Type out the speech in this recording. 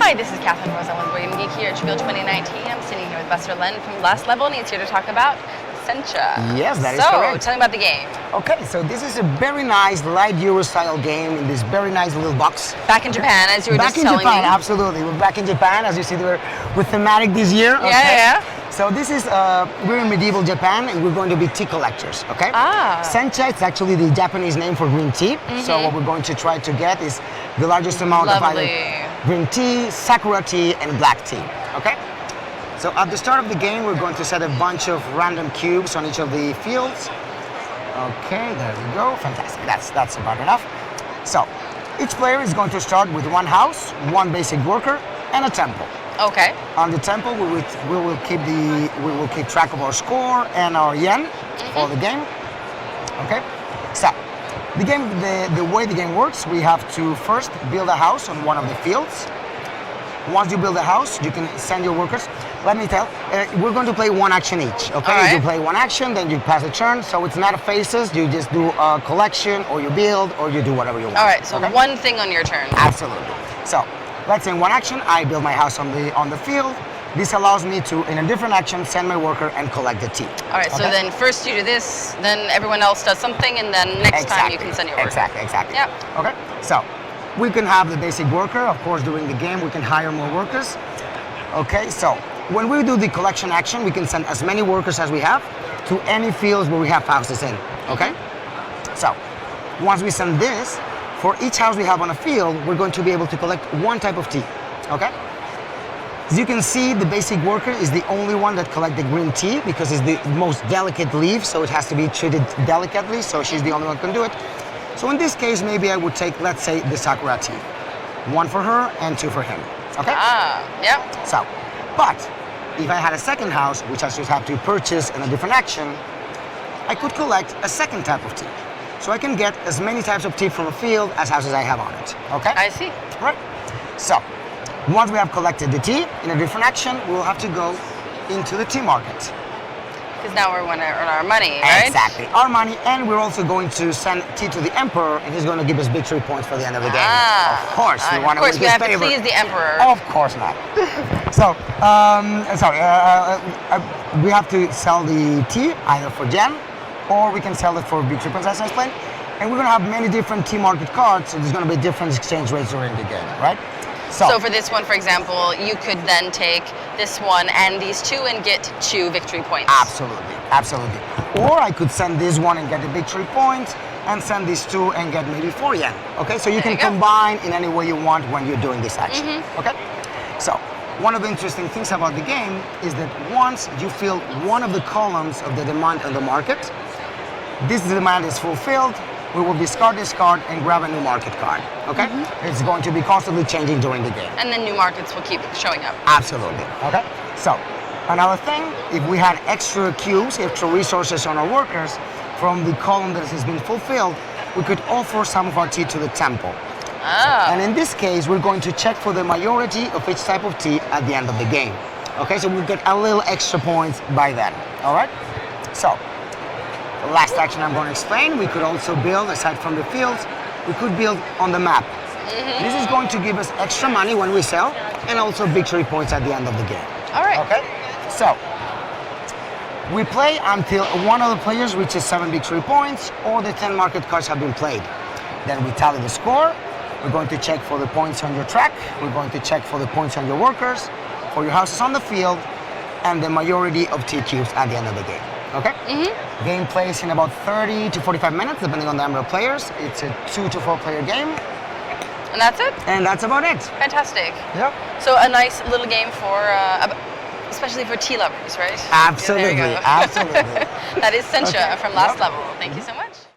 Hi, this is Catherine Rosen with BoardGameGeek here at SPIEL 2019. I'm sitting here with Buster Len from Last Level, and he's here to talk about Sencha. Yes, that is correct. So, tell me about the game. Okay, so this is a very nice light Euro style game in this very nice little box. Back in Japan, as you were just telling me. Back in Japan, absolutely. We're back in Japan, as you see, we're thematic this year. Okay? Yeah. So this is, we're in medieval Japan, and we're going to be tea collectors, okay? Sencha, it's actually the Japanese name for green tea. So what we're going to try to get is the largest amount of either green tea, sakura tea, and black tea, okay? So at the start of the game, we're going to set a bunch of random cubes on each of the fields. Okay, there we go, fantastic, that's about enough. So, each player is going to start with one house, one basic worker, and a temple. Okay. On the temple, we will keep track of our score and our yen for the game. Okay. So, the way the game works, we have to first build a house on one of the fields. Once you build a house, you can send your workers. Let me tell, we're going to play one action each. Okay. Right. You play one action, then you pass a turn. So it's not phases. You just do a collection, or you build, or you do whatever you want. All right. So one thing on your turn. Absolutely. So. Let's say in one action, I build my house on the field. This allows me to, in a different action, send my worker and collect the tea. All right, so then first you do this, then everyone else does something, and then next time you can send your worker. Exactly. Yeah. Okay, so we can have the basic worker. Of course, during the game, we can hire more workers. Okay, so when we do the collection action, we can send as many workers as we have to any fields where we have houses in, okay? So once we send this, for each house we have on a field, we're going to be able to collect one type of tea, okay? As you can see, the basic worker is the only one that collects the green tea because it's the most delicate leaf, so it has to be treated delicately, so she's the only one who can do it. So in this case, maybe I would take, let's say, the sakura tea. One for her and two for him, okay? Yeah. So, but if I had a second house, which I just have to purchase in a different action, I could collect a second type of tea. So I can get as many types of tea from a field as houses I have on it, okay? I see. Right. So, once we have collected the tea, in a different action, we'll have to go into the tea market. Because now we're going to earn our money, right? Exactly, our money, and we're also going to send tea to the emperor, and he's going to give us victory points for the end of the game. Of course, we want to win his favor. Of course, we have to please the emperor. Of course not. So, we have to sell the tea either for gem, or we can sell it for victory points, as I explained. And we're going to have many different tea market cards, so there's going to be different exchange rates during the game, right? So for this one, for example, you could then take this one and these two and get 2 victory points. Absolutely. Or I could send this one and get the victory points, and send these two and get maybe 4 yen. Okay, so you can combine in any way you want when you're doing this action. Okay, so one of the interesting things about the game is that once you fill one of the columns of the demand on the market, this demand is fulfilled, we will discard this card and grab a new market card, okay? It's going to be constantly changing during the game. And then new markets will keep showing up. Absolutely, okay? So, another thing, if we had extra cubes, extra resources on our workers from the column that has been fulfilled, we could offer some of our tea to the temple. And in this case, we're going to check for the majority of each type of tea at the end of the game. Okay, so we'll get a little extra points by then, all right? So, the last action I'm going to explain, we could also build, aside from the fields, we could build on the map. This is going to give us extra money when we sell, and also victory points at the end of the game. All right. Okay, so we play until one of the players reaches 7 victory points, or the 10 market cards have been played. Then we tally the score. We're going to check for the points on your track. We're going to check for the points on your workers, for your houses on the field, and the majority of tea cubes at the end of the game. Okay? Game plays in about 30 to 45 minutes, depending on the number of players. It's a 2 to 4 player game. And that's it? And that's about it. Fantastic. Yep. So a nice little game for, especially for tea lovers, right? Absolutely, Yeah, absolutely. That is Sencha from Last Level. Thank you so much.